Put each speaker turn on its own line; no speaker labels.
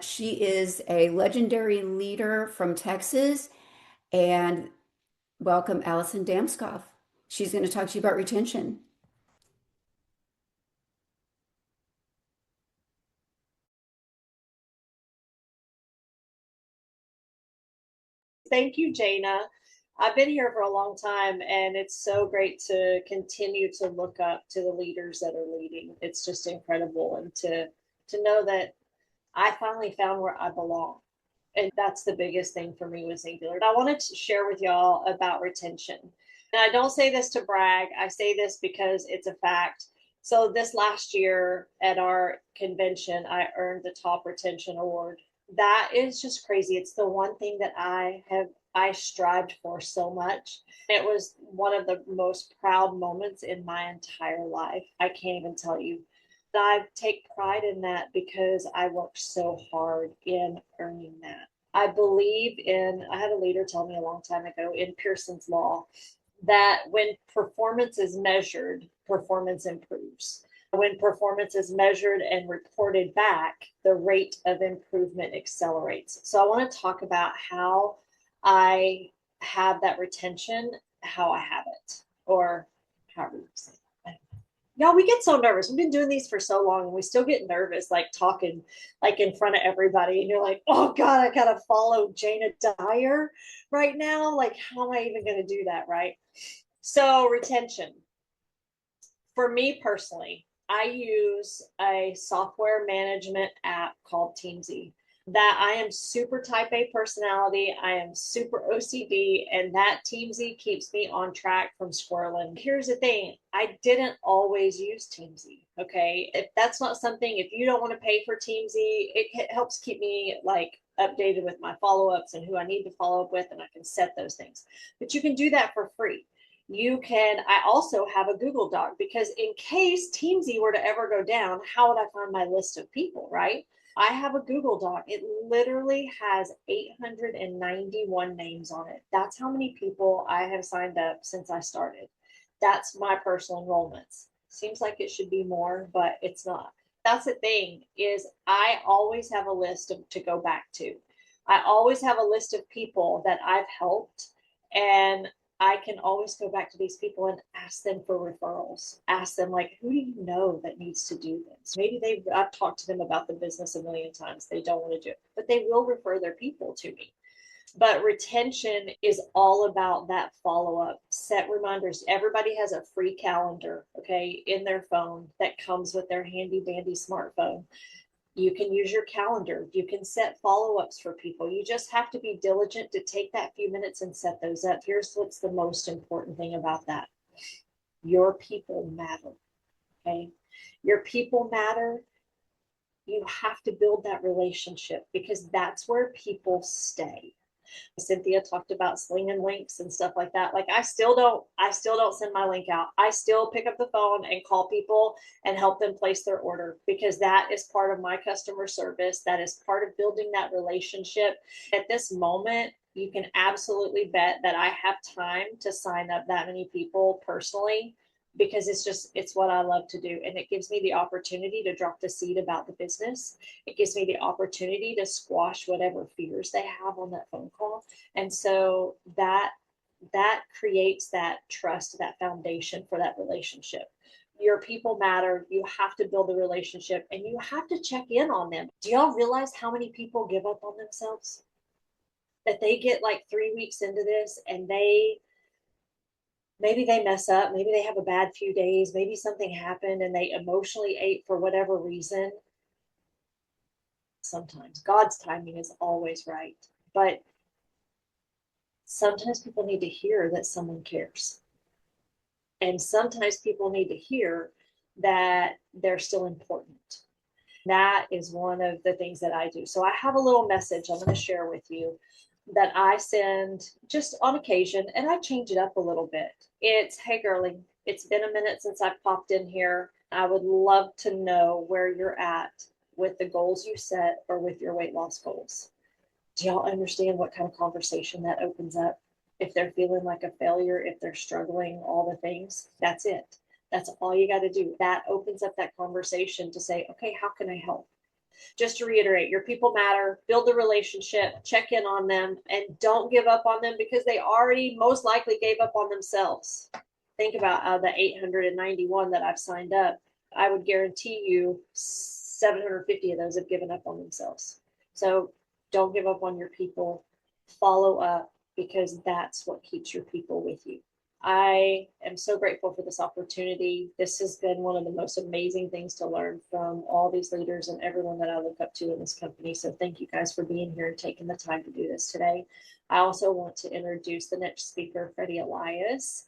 She is a legendary leader from Texas. And welcome, Allison Damskov. She's going to talk to you about retention.
Thank you, Jana. I've been here for a long time, and it's so great to continue to look up to the leaders that are leading. It's just incredible, and to know that I finally found where I belong. And that's the biggest thing for me with Singular. I wanted to share with y'all about retention. And I don't say this to brag, I say this because it's a fact. So, this last year at our convention, I earned the top retention award. That is just crazy. It's the one thing that I strived for so much. It was one of the most proud moments in my entire life. I can't even tell you. I take pride in that because I worked so hard in earning that. I believe in, I had a leader tell me a long time ago in Pearson's Law that when performance is measured, performance improves. When performance is measured and reported back, the rate of improvement accelerates. So I want to talk about how I have that retention, how I have it, or however you say it. Y'all, we get so nervous. We've been doing these for so long and we still get nervous, like talking like in front of everybody. And you're like, oh God, I gotta follow Jana Dyer right now. Like, how am I even gonna do that? Right. So retention. For me personally, I use a software management app called Teamsy. That I am super type A personality. I am super OCD, and that Teamsy keeps me on track from squirreling. Here's the thing, I didn't always use Teamsy. Okay. If that's not something, if you don't want to pay for Teamsy, it helps keep me like updated with my follow ups and who I need to follow up with, and I can set those things. But you can do that for free. I also have a Google Doc because in case Teamsy were to ever go down, how would I find my list of people, right? I have a Google Doc. It literally has 891 names on it. That's how many people I have signed up since I started. That's my personal enrollments. Seems like it should be more, but it's not. That's the thing is I always have a list to go back to. I always have a list of people that I've helped, and I can always go back to these people and ask them for referrals. Ask them, like, who do you know that needs to do this? Maybe I've talked to them about the business a million times. They don't want to do it, but they will refer their people to me. But retention is all about that follow up, set reminders. Everybody has a free calendar, okay, in their phone that comes with their handy dandy smartphone. You can use your calendar. You can set follow ups for people. You just have to be diligent to take that few minutes and set those up. Here's what's the most important thing about that: your people matter. Okay. Your people matter. You have to build that relationship because that's where people stay. Cynthia talked about slinging links and stuff like that. Like I still don't send my link out. I still pick up the phone and call people and help them place their order because that is part of my customer service. That is part of building that relationship. At this moment, you can absolutely bet that I have time to sign up that many people personally because it's what I love to do, and it gives me the opportunity to drop the seed about the business. It gives me the opportunity to squash whatever fears they have on that phone call. And so that creates that trust, that foundation for that relationship. Your people matter. You have to build a relationship and you have to check in on them. Do y'all realize how many people give up on themselves? That they get like 3 weeks into this and maybe they mess up, maybe they have a bad few days, maybe something happened and they emotionally ate for whatever reason. Sometimes God's timing is always right, but sometimes people need to hear that someone cares. And sometimes people need to hear that they're still important. That is one of the things that I do. So I have a little message I'm going to share with you that I send just on occasion, and I change it up a little bit. It's, hey, girlie, it's been a minute since I've popped in here. I would love to know where you're at with the goals you set or with your weight loss goals. Do y'all understand what kind of conversation that opens up? If they're feeling like a failure, if they're struggling, all the things, that's it. That's all you got to do. That opens up that conversation to say, okay, how can I help? Just to reiterate, your people matter, build the relationship, check in on them, and don't give up on them because they already most likely gave up on themselves. Think about the 891 that I've signed up. I would guarantee you 750 of those have given up on themselves. So don't give up on your people. Follow up because that's what keeps your people with you. I am so grateful for this opportunity. This has been one of the most amazing things to learn from all these leaders and everyone that I look up to in this company. So thank you guys for being here and taking the time to do this today. I also want to introduce the next speaker, Freddie Elias.